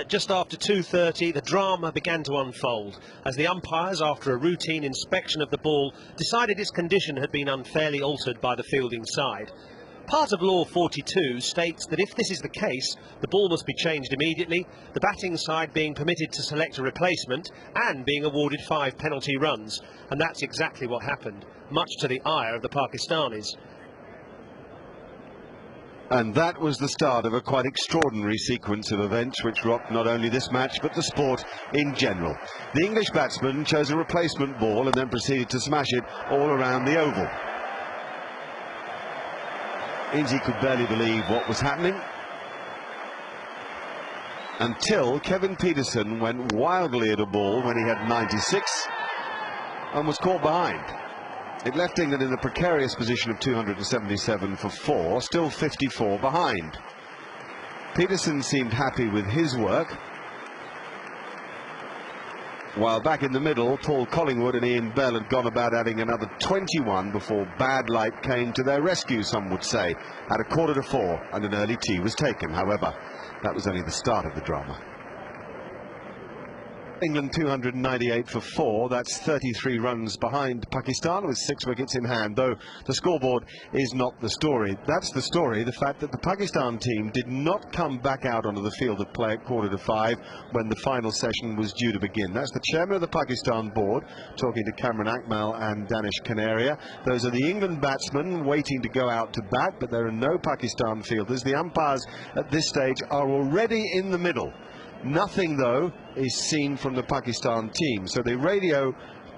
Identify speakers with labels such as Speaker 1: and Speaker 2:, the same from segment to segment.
Speaker 1: just after 2:30, the drama began to unfold as the umpires, after a routine inspection of the ball, decided its condition had been unfairly altered by the fielding side. Part of Law 42 states that if this is the case, the ball must be changed immediately, the batting side being permitted to select a replacement and being awarded 5 penalty runs. And that's exactly what happened, much to the ire of the Pakistanis.
Speaker 2: And that was the start of a quite extraordinary sequence of events which rocked not only this match but the sport in general. The English batsman chose a replacement ball and then proceeded to smash it all around the oval. Inzi could barely believe what was happening until Kevin Pietersen went wildly at a ball when he had 96 and was caught behind. It left England in the precarious position of 277 for 4, still 54 behind. Pietersen seemed happy with his work, while back in the middle, Paul Collingwood and Ian Bell had gone about adding another 21 before bad light came to their rescue, some would say, at 4:45 and an early tea was taken. However, that was only the start of the drama. England 298 for 4, that's 33 runs behind Pakistan with 6 wickets in hand, though the scoreboard is not the story. That's the story, the fact that the Pakistan team did not come back out onto the field of play at 4:45 when the final session was due to begin. That's the chairman of the Pakistan board talking to Cameron Akmal and Danish Canaria. Those are the England batsmen waiting to go out to bat, but there are no Pakistan fielders. The umpires at this stage are already in the middle. Nothing, though, is seen from the Pakistan team. So they radio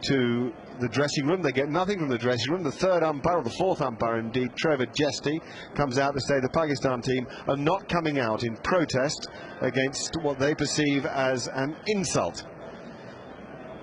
Speaker 2: to the dressing room. They get nothing from the dressing room. The third umpire, or the fourth umpire indeed, Trevor Jesty, comes out to say the Pakistan team are not coming out in protest against what they perceive as an insult.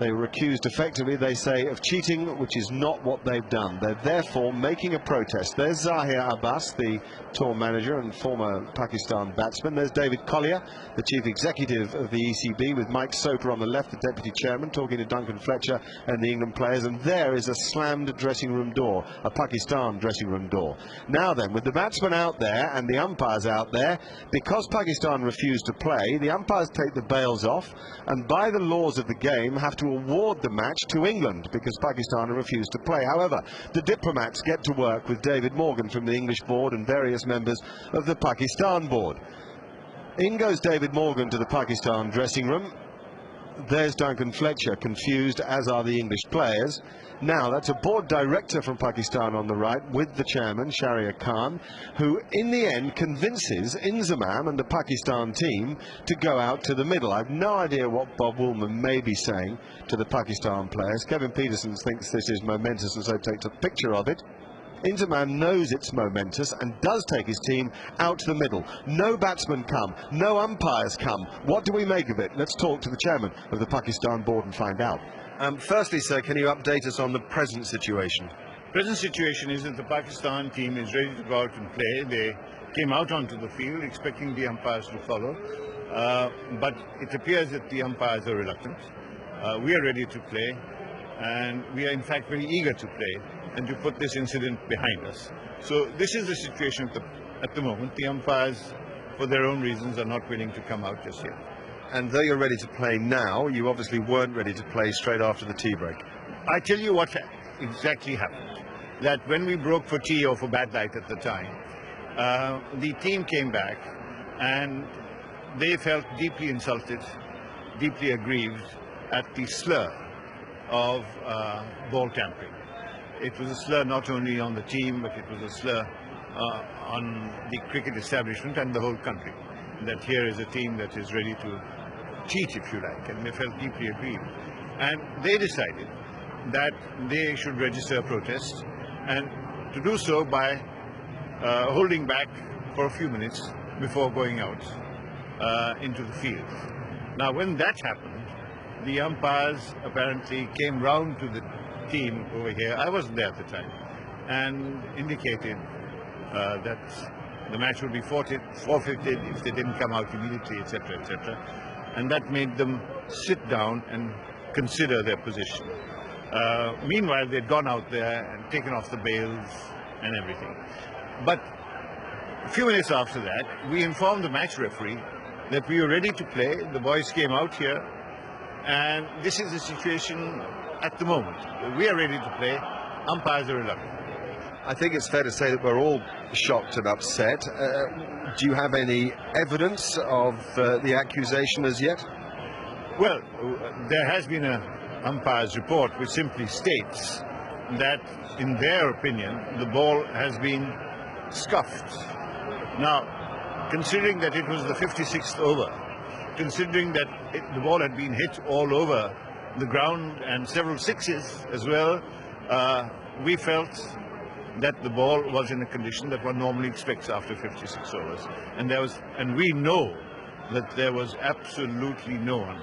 Speaker 2: They were accused effectively, they say, of cheating, which is not what they've done. They're therefore making a protest. There's Zahir Abbas, the tour manager and former Pakistan batsman. There's David Collier, the chief executive of the ECB, with Mike Soper on the left, the deputy chairman, talking to Duncan Fletcher and the England players. And there is a slammed dressing room door, a Pakistan dressing room door. Now then, with the batsmen out there and the umpires out there, because Pakistan refused to play, the umpires take the bails off and by the laws of the game have to award the match to England because Pakistan have refused to play. However, the diplomats get to work with David Morgan from the English board and various members of the Pakistan board. In goes David Morgan to the Pakistan dressing room. There's Duncan Fletcher, confused, as are the English players. Now, that's a board director from Pakistan on the right with the chairman, Shahriar Khan, who in the end convinces Inzamam and the Pakistan team to go out to the middle. I've no idea what Bob Woolman may be saying to the Pakistan players. Kevin Pietersen thinks this is momentous and so takes a picture of it. Inzamam knows it's momentous and does take his team out to the middle. No batsmen come, no umpires come. What do we make of it? Let's talk to the chairman of the Pakistan board and find out. Firstly, sir, can you update us on the present situation?
Speaker 3: Present situation is that the Pakistan team is ready to go out and play. They came out onto the field expecting the umpires to follow, but it appears that the umpires are reluctant. We are ready to play, and we are in fact very eager to play and to put this incident behind us. So this is the situation at the moment. The umpires, for their own reasons, are not willing to come out just yet.
Speaker 2: And though you're ready to play now, you obviously weren't ready to play straight after the tea break.
Speaker 3: I tell you what exactly happened. That when we broke for tea or for bad light at the time, the team came back and they felt deeply insulted, deeply aggrieved at the slur of ball tampering. It was a slur not only on the team, but it was a slur on the cricket establishment and the whole country. That here is a team that is ready to cheat, if you like, and they felt deeply aggrieved. And they decided that they should register a protest, and to do so by holding back for a few minutes before going out into the field. Now, when that happened, the umpires apparently came round to the team over here. I wasn't there at the time, and indicated that the match would be forfeited if they didn't come out immediately, etc., etc. And that made them sit down and consider their position. Meanwhile, they'd gone out there and taken off the bails and everything. But a few minutes after that, we informed the match referee that we were ready to play. The boys came out here, and this is the situation at the moment. We are ready to play. Umpires are reluctant.
Speaker 2: I think it's fair to say that we're all shocked and upset. Do you have any evidence of the accusation as yet?
Speaker 3: Well, there has been an umpire's report which simply states that, in their opinion, the ball has been scuffed. Now, considering that it was the 56th over, considering that the ball had been hit all over the ground and several sixes as well, we felt that the ball was in a condition that one normally expects after 56 overs. And we know that there was absolutely no one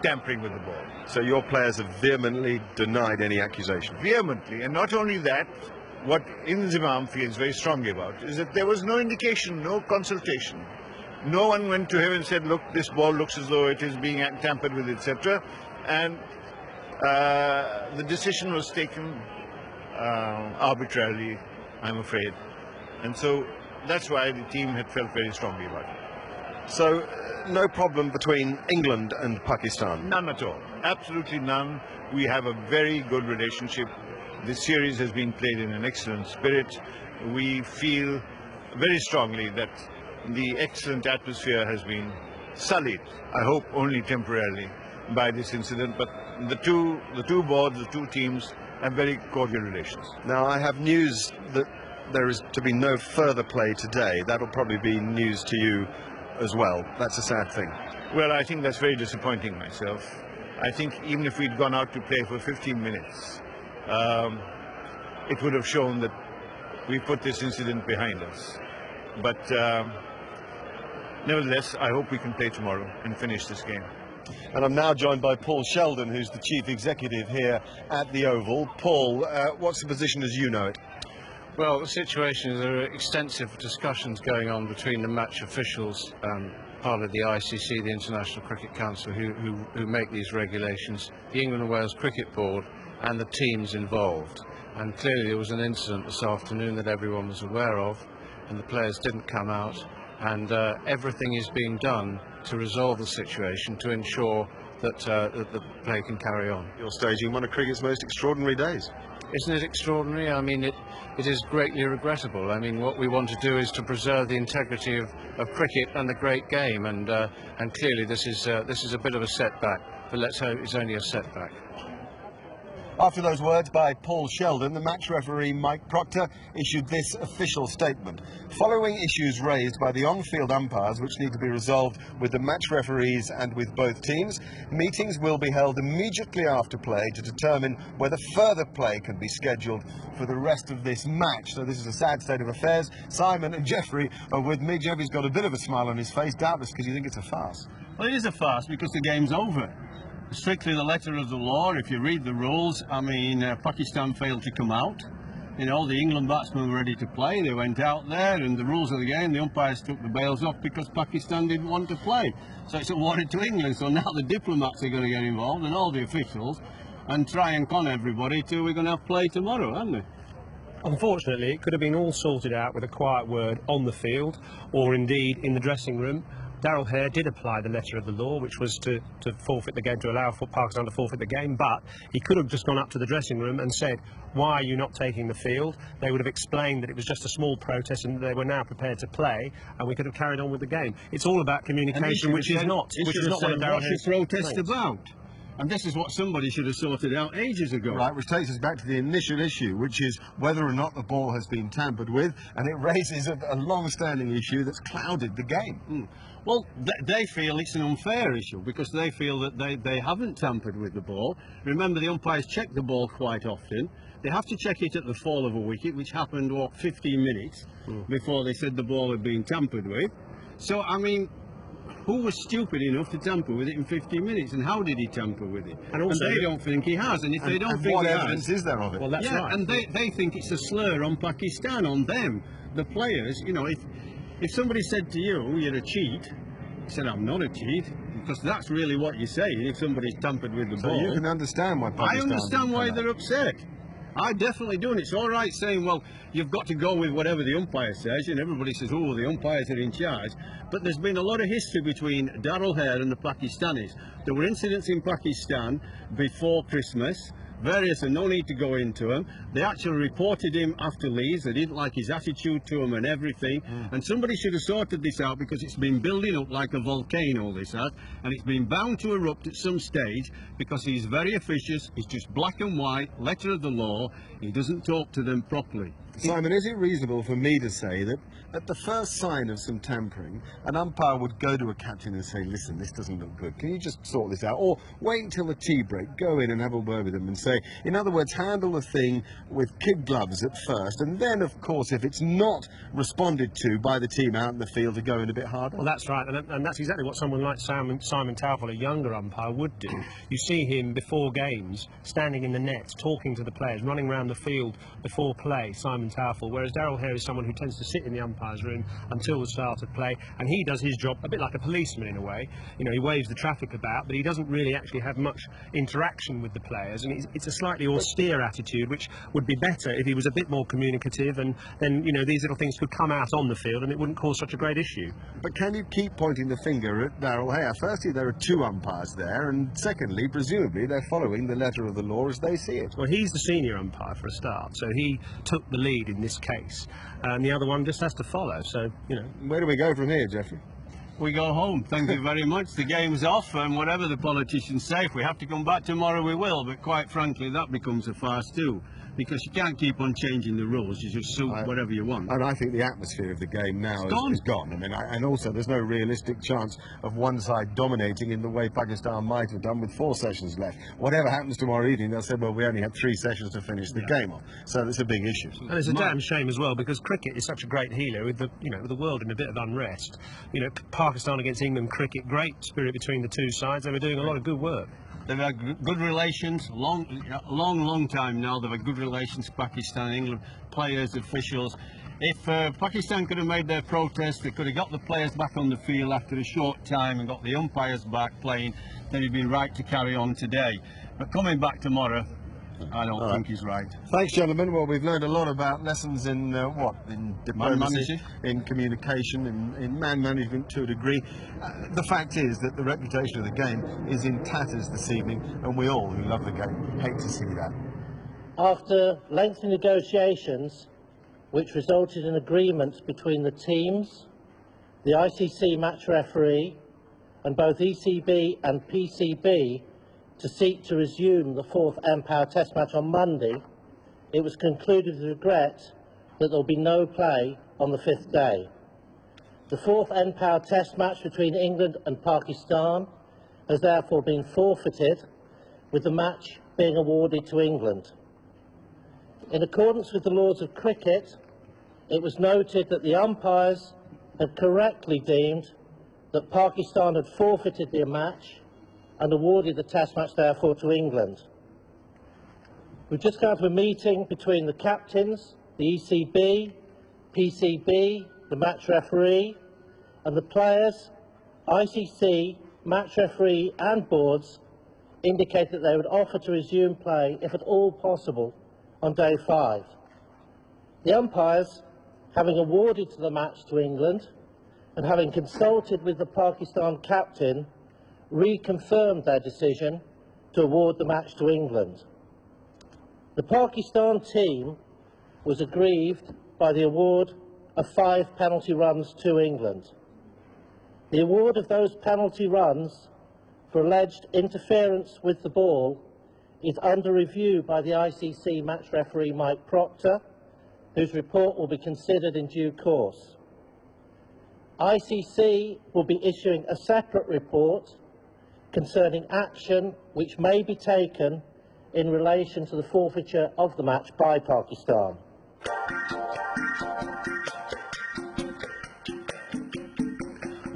Speaker 3: tampering with the ball.
Speaker 2: So your players have vehemently denied any accusation?
Speaker 3: Vehemently, and not only that, what Inzamam feels very strongly about is that there was no indication, no consultation. No one went to him and said, look, this ball looks as though it is being tampered with, etc. And the decision was taken arbitrarily, I'm afraid. And so that's why the team had felt very strongly about it.
Speaker 2: So no problem between England and Pakistan?
Speaker 3: None at all. Absolutely none. We have a very good relationship. This series has been played in an excellent spirit. We feel very strongly that the excellent atmosphere has been sullied, I hope only temporarily, by this incident. But the two boards, the two teams, have very cordial relations.
Speaker 2: Now, I have news that there is to be no further play today. That'll probably be news to you as well. That's a sad thing.
Speaker 3: Well, I think that's very disappointing myself. I think even if we'd gone out to play for 15 minutes, it would have shown that we put this incident behind us. But nevertheless, I hope we can play tomorrow and finish this game.
Speaker 2: And I'm now joined by Paul Sheldon, who's the chief executive here at the Oval. Paul, what's the position as you know it?
Speaker 4: Well, the situation is there are extensive discussions going on between the match officials, part of the ICC, the International Cricket Council, who make these regulations, the England and Wales Cricket Board, and the teams involved. And clearly there was an incident this afternoon that everyone was aware of, and the players didn't come out, and everything is being done to resolve the situation to ensure that the play can carry on.
Speaker 2: You're staging one of cricket's most extraordinary days.
Speaker 4: Isn't it extraordinary? I mean, it is greatly regrettable. I mean, what we want to do is to preserve the integrity of cricket and the great game, and clearly this is a bit of a setback, but let's hope it's only a setback.
Speaker 2: After those words by Paul Sheldon, the match referee Mike Proctor issued this official statement. Following issues raised by the on-field umpires, which need to be resolved with the match referees and with both teams, meetings will be held immediately after play to determine whether further play can be scheduled for the rest of this match. So this is a sad state of affairs. Simon and Jeffrey are with me. Jeffrey's got a bit of a smile on his face, doubtless because you think it's a farce.
Speaker 5: Well, it is a farce because the game's over. Strictly the letter of the law, if you read the rules, I mean, Pakistan failed to come out. You know, the England batsmen were ready to play. They went out there, and the rules of the game, the umpires took the bails off because Pakistan didn't want to play. So it's awarded to England. So now the diplomats are going to get involved, and all the officials, and try and con everybody till we're going to have play tomorrow, aren't they?
Speaker 1: Unfortunately, it could have been all sorted out with a quiet word on the field, or indeed in the dressing room. Daryl Hare did apply the letter of the law, which was to forfeit the game, to allow for Pakistan to forfeit the game, but he could have just gone up to the dressing room and said, why are you not taking the field? They would have explained that it was just a small protest and they were now prepared to play, and we could have carried on with the game. It's all about communication, which is not one of Daryl Hare's
Speaker 5: protest
Speaker 1: complaints.
Speaker 5: about. And this is what somebody should have sorted out ages ago.
Speaker 2: Right, which takes us back to the initial issue, which is whether or not the ball has been tampered with, and it raises a long-standing issue that's clouded the game.
Speaker 5: Well, they feel it's an unfair issue because they feel that they haven't tampered with the ball. Remember, the umpires check the ball quite often. They have to check it at the fall of a wicket, which happened, 15 minutes before they said the ball had been tampered with. So, I mean, who was stupid enough to tamper with it in 15 minutes, and how did he tamper with it? And they don't think he has, and if they don't think
Speaker 2: what
Speaker 5: he
Speaker 2: evidence
Speaker 5: has,
Speaker 2: is there of it?
Speaker 1: Well, that's right.
Speaker 5: and they think it's a slur on Pakistan, on them, the players. You know, if somebody said to you, you're a cheat, you said, I'm not a cheat, because that's really what you're saying if somebody's tampered with the ball.
Speaker 2: So you can understand why Pakistan...
Speaker 5: I understand why they're upset. I definitely do, and it's all right saying, well, you've got to go with whatever the umpire says, and everybody says, oh, the umpires are in charge. But there's been a lot of history between Daryl Hare and the Pakistanis. There were incidents in Pakistan before Christmas. Various, and no need to go into them. They actually reported him after Leeds. They didn't like his attitude to them and everything. And somebody should have sorted this out, because it's been building up like a volcano, this has, and it's been bound to erupt at some stage, because he's very officious. He's just black and white, letter of the law. He doesn't talk to them properly.
Speaker 2: Simon, is it reasonable for me to say that at the first sign of some tampering, an umpire would go to a captain and say, listen, this doesn't look good, can you just sort this out? Or wait until the tea break, go in and have a word with them and say, in other words, handle the thing with kid gloves at first, and then, of course, if it's not responded to by the team out in the field, to go in a bit harder?
Speaker 1: Well, that's right, and that's exactly what someone like Simon Taufel, a younger umpire, would do. You see him before games, standing in the nets, talking to the players, running around the field before play, Simon Taufel, whereas Daryl Hare is someone who tends to sit in the umpire's room until the start of play, and he does his job a bit like a policeman in a way. You know, he waves the traffic about, but he doesn't really actually have much interaction with the players, and it's a slightly austere attitude, which would be better if he was a bit more communicative, and then, you know, these little things could come out on the field and it wouldn't cause such a great issue.
Speaker 2: But can you keep pointing the finger at Daryl Hare? Firstly, there are two umpires there, and secondly, presumably, they're following the letter of the law as they see it.
Speaker 1: Well, he's the senior umpire for a start, so he took the lead in this case, and the other one just has to follow, so, you know.
Speaker 2: Where do we go from here, Geoffrey?
Speaker 5: We go home. Thank you very much. The game's off, and whatever the politicians say, if we have to come back tomorrow, we will. But quite frankly, that becomes a farce too, because you can't keep on changing the rules. You just suit whatever you want.
Speaker 2: And I think the atmosphere of the game now is gone. I mean, and also there's no realistic chance of one side dominating in the way Pakistan might have done with 4 sessions left. Whatever happens tomorrow evening, they'll say, well, we only had 3 sessions to finish the game off. So that's a big issue.
Speaker 1: And it's a damn shame as well, because cricket is such a great healer with the, you know, with the world in a bit of unrest. You know, Pakistan against England cricket, great spirit between the two sides. They were doing a lot of good work.
Speaker 5: They've had good relations, long time now. They've had good relations, Pakistan, England, players, officials. If Pakistan could have made their protest, they could have got the players back on the field after a short time and got the umpires back playing, then it'd been right to carry on today. But coming back tomorrow, I don't think he's right.
Speaker 2: Thanks, gentlemen. Well, we've learned a lot about lessons in in diplomacy, in communication, in man management to a degree. The fact is that the reputation of the game is in tatters this evening, and we all who love the game hate to see that.
Speaker 6: After lengthy negotiations, which resulted in agreements between the teams, the ICC match referee, and both ECB and PCB, to seek to resume the 4th Empower Test match on Monday, it was concluded with regret that there will be no play on the 5th day. The 4th Empower Test match between England and Pakistan has therefore been forfeited, with the match being awarded to England. In accordance with the laws of cricket, it was noted that the umpires had correctly deemed that Pakistan had forfeited the match and awarded the Test match therefore to England. We've just come to a meeting between the captains, the ECB, PCB, the match referee, and the players. ICC, match referee and boards indicate that they would offer to resume play, if at all possible, on day 5. The umpires, having awarded the match to England and having consulted with the Pakistan captain, reconfirmed their decision to award the match to England. The Pakistan team was aggrieved by the award of 5 penalty runs to England. The award of those penalty runs for alleged interference with the ball is under review by the ICC match referee Mike Proctor, whose report will be considered in due course. ICC will be issuing a separate report concerning action which may be taken in relation to the forfeiture of the match by Pakistan.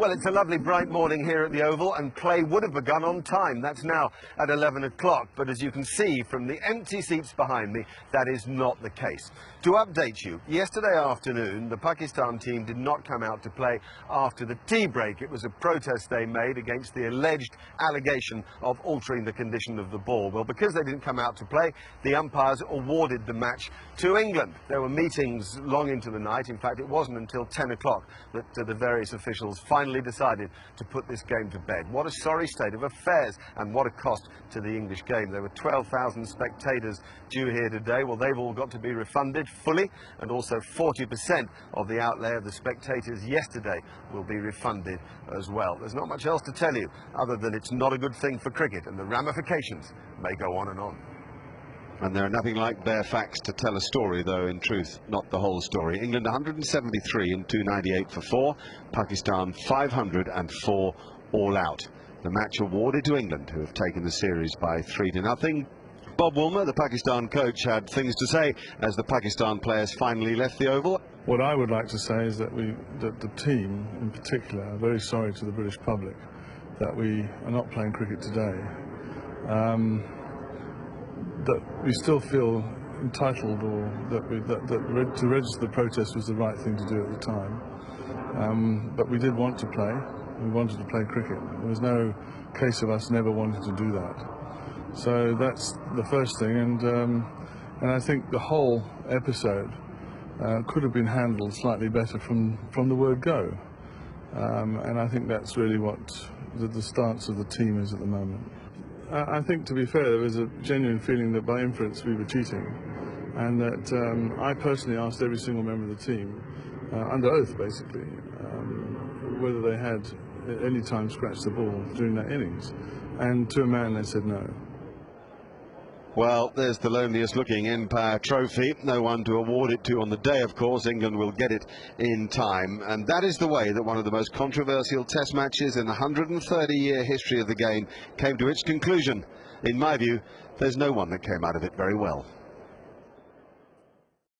Speaker 2: Well, it's a lovely bright morning here at the Oval, and play would have begun on time. That's now at 11 o'clock. But as you can see from the empty seats behind me, that is not the case. To update you, yesterday afternoon, the Pakistan team did not come out to play after the tea break. It was a protest they made against the alleged allegation of altering the condition of the ball. Well, because they didn't come out to play, the umpires awarded the match to England. There were meetings long into the night. In fact, it wasn't until 10 o'clock that the various officials finally decided to put this game to bed. What a sorry state of affairs, and what a cost to the English game. There were 12,000 spectators due here today. Well, they've all got to be refunded fully, and also 40% of the outlay of the spectators yesterday will be refunded as well. There's not much else to tell you other than it's not a good thing for cricket, and the ramifications may go on and on.
Speaker 7: And there are nothing like bare facts to tell a story, though, in truth, not the whole story. England 173 and 298 for 4, Pakistan 504 all out. The match awarded to England, who have taken the series by 3-0. Bob Woolmer, the Pakistan coach, had things to say as the Pakistan players finally left the Oval.
Speaker 8: What I would like to say is that the team, in particular, are very sorry to the British public that we are not playing cricket today. That we still feel entitled, or that to register the protest was the right thing to do at the time. But we did want to play. We wanted to play cricket. There was no case of us never wanting to do that. So that's the first thing, and I think the whole episode could have been handled slightly better from the word go. And I think that's really what the stance of the team is at the moment. I think, to be fair, there was a genuine feeling that by inference we were cheating, and that I personally asked every single member of the team, under oath basically, whether they had at any time scratched the ball during that innings, and to a man they said no.
Speaker 7: Well, there's the loneliest looking Empire Trophy. No one to award it to on the day, of course. England will get it in time. And that is the way that one of the most controversial test matches in the 130-year history of the game came to its conclusion. In my view, there's no one that came out of it very well.